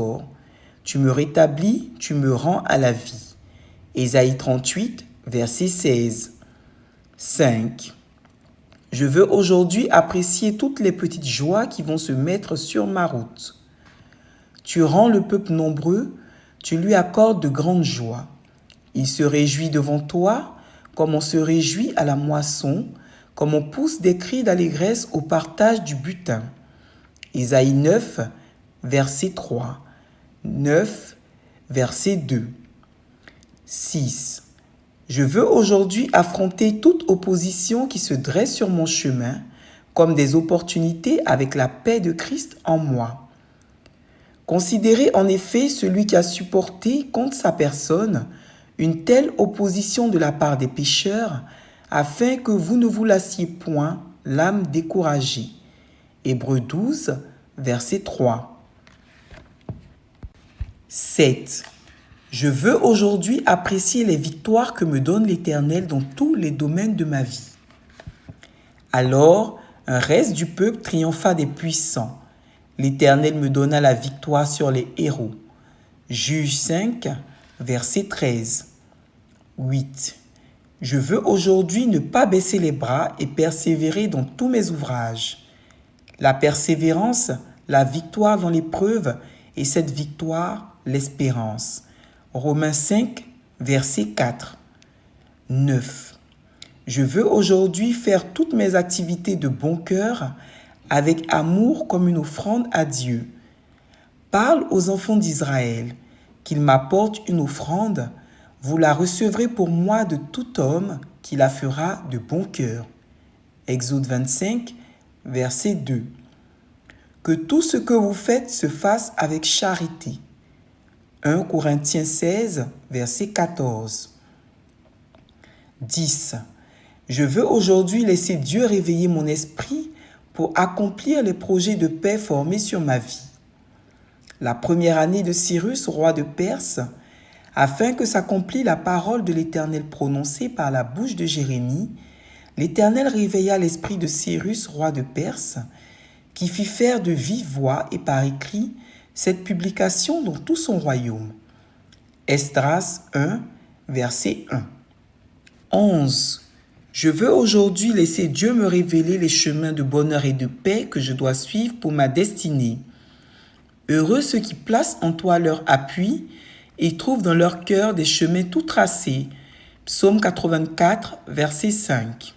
encore. Tu me rétablis, tu me rends à la vie. Ésaïe 38, verset 16. 5. Je veux aujourd'hui apprécier toutes les petites joies qui vont se mettre sur ma route. Tu rends le peuple nombreux, tu lui accordes de grandes joies. Il se réjouit devant toi, comme on se réjouit à la moisson, comme on pousse des cris d'allégresse au partage du butin. Ésaïe 9, verset 3. 9, verset 2. 6. Je veux aujourd'hui affronter toute opposition qui se dresse sur mon chemin, comme des opportunités avec la paix de Christ en moi. Considérez en effet celui qui a supporté contre sa personne une telle opposition de la part des pécheurs, afin que vous ne vous lassiez point l'âme découragée. Hébreux 12, verset 3. 7. Je veux aujourd'hui apprécier les victoires que me donne l'Éternel dans tous les domaines de ma vie. Alors, un reste du peuple triompha des puissants. L'Éternel me donna la victoire sur les héros. Juge 5, verset 13. 8. Je veux aujourd'hui ne pas baisser les bras et persévérer dans tous mes ouvrages. La persévérance, la victoire dans l'épreuve, et cette victoire, l'espérance. Romains 5, verset 4. 9. Je veux aujourd'hui faire toutes mes activités de bon cœur, avec amour comme une offrande à Dieu. Parle aux enfants d'Israël, qu'ils m'apportent une offrande, vous la recevrez pour moi de tout homme qui la fera de bon cœur. Exode 25, verset 2. Que tout ce que vous faites se fasse avec charité. 1 Corinthiens 16, verset 14. 10. Je veux aujourd'hui laisser Dieu réveiller mon esprit pour accomplir les projets de paix formés sur ma vie. La première année de Cyrus, roi de Perse, afin que s'accomplisse la parole de l'Éternel prononcée par la bouche de Jérémie, l'Éternel réveilla l'esprit de Cyrus, roi de Perse, qui fit faire de vive voix et par écrit cette publication dans tout son royaume. Esdras 1, verset 1. 11. Je veux aujourd'hui laisser Dieu me révéler les chemins de bonheur et de paix que je dois suivre pour ma destinée. Heureux ceux qui placent en toi leur appui et trouvent dans leur cœur des chemins tout tracés. Psaume 84, verset 5.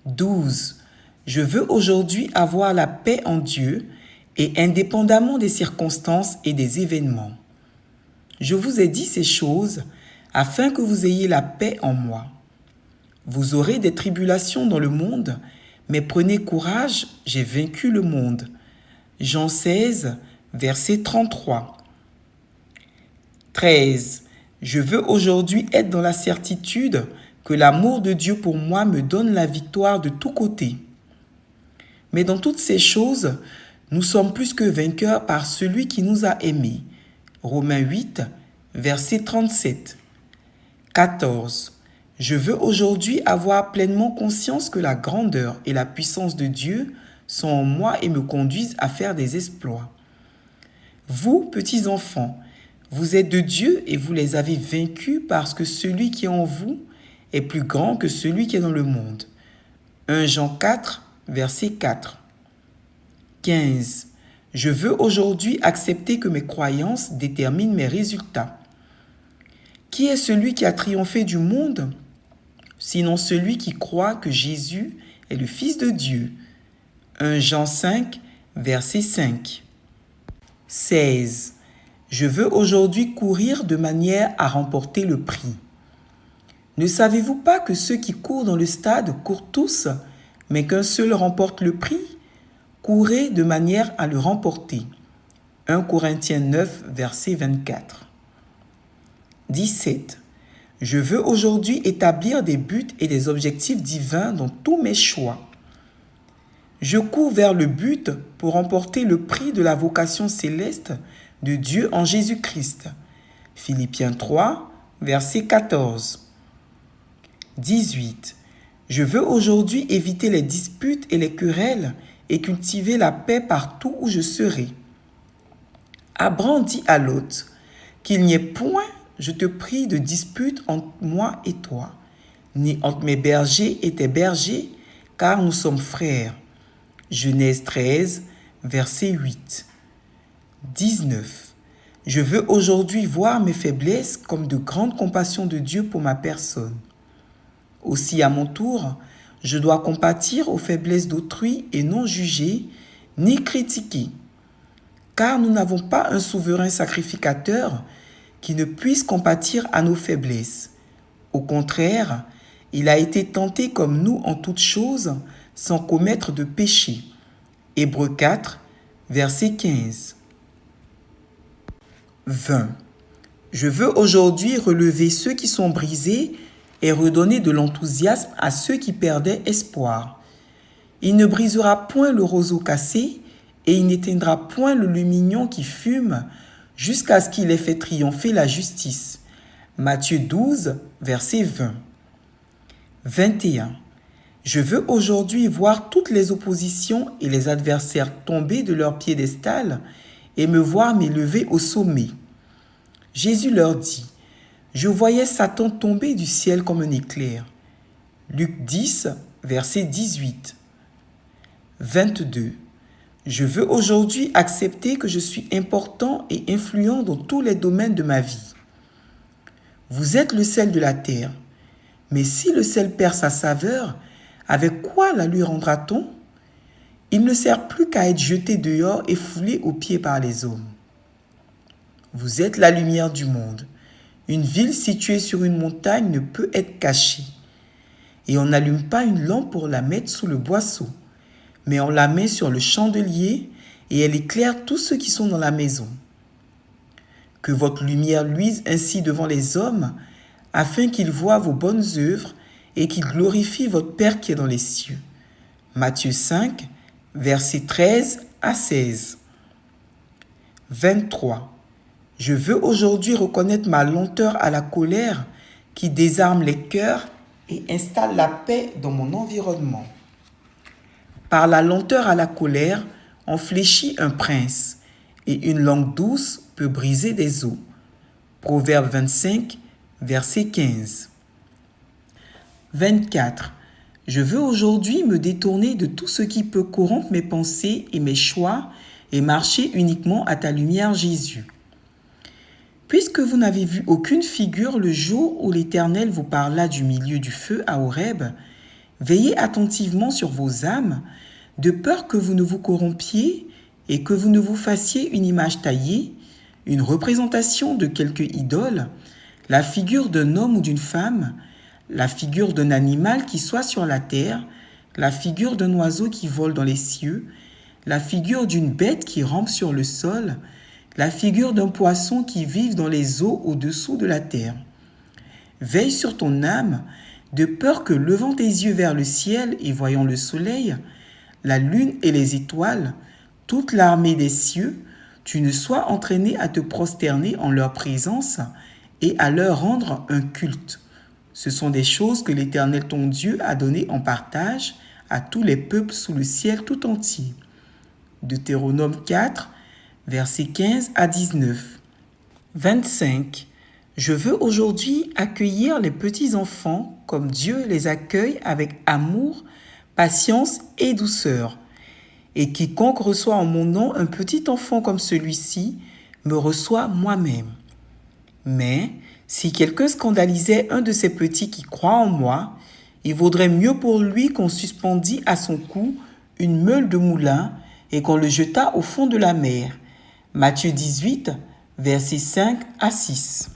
12. Je veux aujourd'hui avoir la paix en Dieu et indépendamment des circonstances et des événements. Je vous ai dit ces choses afin que vous ayez la paix en moi. Vous aurez des tribulations dans le monde, mais prenez courage, j'ai vaincu le monde. Jean 16, verset 33. 13. Je veux aujourd'hui être dans la certitude que l'amour de Dieu pour moi me donne la victoire de tous côtés. Mais dans toutes ces choses, nous sommes plus que vainqueurs par celui qui nous a aimés. Romains 8, verset 37. 14. Je veux aujourd'hui avoir pleinement conscience que la grandeur et la puissance de Dieu sont en moi et me conduisent à faire des exploits. Vous, petits enfants, vous êtes de Dieu et vous les avez vaincus parce que celui qui est en vous est plus grand que celui qui est dans le monde. 1 Jean 4, verset 4. 15. Je veux aujourd'hui accepter que mes croyances déterminent mes résultats. Qui est celui qui a triomphé du monde, sinon celui qui croit que Jésus est le Fils de Dieu? 1 Jean 5, verset 5. 16. Je veux aujourd'hui courir de manière à remporter le prix. Ne savez-vous pas que ceux qui courent dans le stade courent tous, mais qu'un seul remporte le prix? Courez de manière à le remporter. 1 Corinthiens 9, verset 24. 17. Je veux aujourd'hui établir des buts et des objectifs divins dans tous mes choix. Je cours vers le but pour remporter le prix de la vocation céleste de Dieu en Jésus-Christ. Philippiens 3, verset 14. 18. Je veux aujourd'hui éviter les disputes et les querelles et cultiver la paix partout où je serai. Abraham dit à Lot, qu'il n'y ait point, je te prie, de dispute entre moi et toi, ni entre mes bergers et tes bergers, car nous sommes frères. Genèse 13, verset 8. 19. Je veux aujourd'hui voir mes faiblesses comme de grandes compassions de Dieu pour ma personne. Aussi, à mon tour, je dois compatir aux faiblesses d'autrui et non juger, ni critiquer. Car nous n'avons pas un souverain sacrificateur qui ne puisse compatir à nos faiblesses. Au contraire, il a été tenté comme nous en toutes choses, sans commettre de péché. Hébreux 4, verset 15. 20. Je veux aujourd'hui relever ceux qui sont brisés et redonner de l'enthousiasme à ceux qui perdaient espoir. Il ne brisera point le roseau cassé et il n'éteindra point le lumignon qui fume jusqu'à ce qu'il ait fait triompher la justice. Matthieu 12, verset 20. 21. Je veux aujourd'hui voir toutes les oppositions et les adversaires tomber de leur piédestal et me voir m'élever au sommet. Jésus leur dit, je voyais Satan tomber du ciel comme un éclair. Luc 10, verset 18. 22. Je veux aujourd'hui accepter que je suis important et influent dans tous les domaines de ma vie. Vous êtes le sel de la terre, mais si le sel perd sa saveur, avec quoi la lui rendra-t-on? Il ne sert plus qu'à être jeté dehors et foulé aux pieds par les hommes. Vous êtes la lumière du monde. Une ville située sur une montagne ne peut être cachée. Et on n'allume pas une lampe pour la mettre sous le boisseau, mais on la met sur le chandelier et elle éclaire tous ceux qui sont dans la maison. Que votre lumière luise ainsi devant les hommes, afin qu'ils voient vos bonnes œuvres et qu'ils glorifient votre Père qui est dans les cieux. Matthieu 5, versets 13 à 16. 23. Je veux aujourd'hui reconnaître ma lenteur à la colère qui désarme les cœurs et installe la paix dans mon environnement. Par la lenteur à la colère, on fléchit un prince et une langue douce peut briser des os. Proverbe 25, verset 15. 24. Je veux aujourd'hui me détourner de tout ce qui peut corrompre mes pensées et mes choix et marcher uniquement à ta lumière, Jésus. Puisque vous n'avez vu aucune figure le jour où l'Éternel vous parla du milieu du feu à Horeb, veillez attentivement sur vos âmes, de peur que vous ne vous corrompiez et que vous ne vous fassiez une image taillée, une représentation de quelque idole, la figure d'un homme ou d'une femme, la figure d'un animal qui soit sur la terre, la figure d'un oiseau qui vole dans les cieux, la figure d'une bête qui rampe sur le sol, la figure d'un poisson qui vit dans les eaux au-dessous de la terre. Veille sur ton âme, de peur que, levant tes yeux vers le ciel et voyant le soleil, la lune et les étoiles, toute l'armée des cieux, tu ne sois entraîné à te prosterner en leur présence et à leur rendre un culte. Ce sont des choses que l'Éternel ton Dieu a données en partage à tous les peuples sous le ciel tout entier. Deutéronome 4, versets 15 à 19. 25. Je veux aujourd'hui accueillir les petits-enfants comme Dieu les accueille avec amour, patience et douceur. Et quiconque reçoit en mon nom un petit enfant comme celui-ci, me reçoit moi-même. Mais si quelqu'un scandalisait un de ces petits qui croient en moi, il vaudrait mieux pour lui qu'on suspendît à son cou une meule de moulin et qu'on le jetât au fond de la mer. Matthieu 18, versets 5 à 6.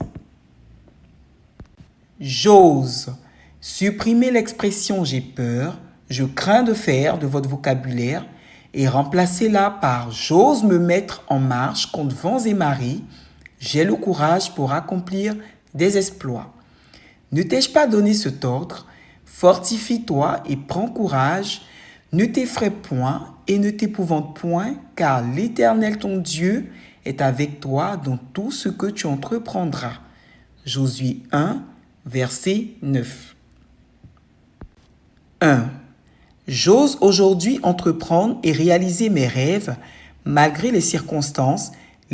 J'ose. Supprimez l'expression « j'ai peur »,« je crains de faire » de votre vocabulaire et remplacez-la par « j'ose me mettre en marche contre vents et marées », j'ai le courage pour accomplir des exploits. Ne t'ai-je pas donné cet ordre? Fortifie-toi et prends courage, ne t'effraie point et ne t'épouvante point, car l'Éternel ton Dieu est avec toi dans tout ce que tu entreprendras. Josué 1, verset 9. 1. J'ose aujourd'hui entreprendre et réaliser mes rêves malgré les circonstances